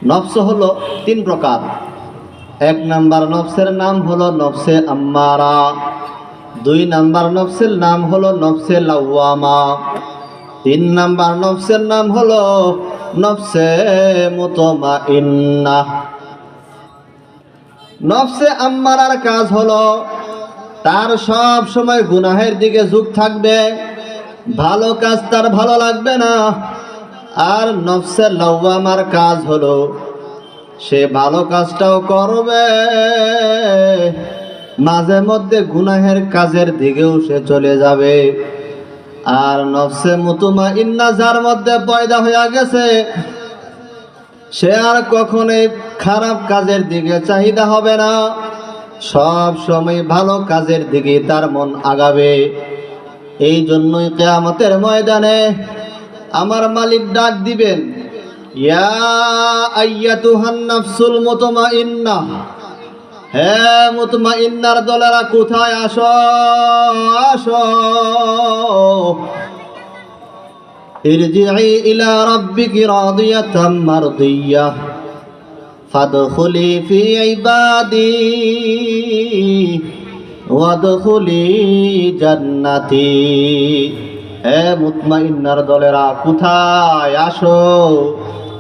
নফস হলো তিন প্রকার। এক নাম্বার নফসের নাম হলো নফসে আম্মারা, দুই নাম্বার নফসের নাম হলো নফসে লাওয়ামা, তিন নাম্বার নফসের নাম হলো নফসে মুতমাইন্নাহ। নফসে আম্মারার কাজ হলো তার সব সময় গুনাহের দিকে ঝুঁক থাকবে, ভালো কাজ তার ভালো লাগবে না। আর নফসে লাওয়ামার কাজ হলো সে ভালো কাজটাও করবে, মাঝে মধ্যে গুনাহের কাজের দিকেও সে চলে যাবে। আর নফসে মুতমাইন্না যার মধ্যে পয়দা হয়ে গেছে, সে আর কখনোই খারাপ কাজের দিকে চাহিদা হবে না, সব সময় ভালো কাজের দিকে তার মন আগাবে। এই জন্যই কিয়ামতের ময়দানে আমার মালিক ডাক দিবেন, ইয়া আইয়াতুহান নাফসুল মুতমাইন্নাহ, হে মুতমাইন্নার দলেরা কোথায় আসো আসো, ইরজিই ইলা রাব্বিকি রাদিয়াতাম মারদিয়াহ ফাদখুলি ফি ইবাদি ওয়াদখুলি জান্নাতি। হে মুতমাইন্নার দলেরা কোথায় আসো,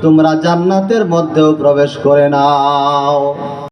তোমরা জান্নাতের মধ্যেও প্রবেশ করে নাও।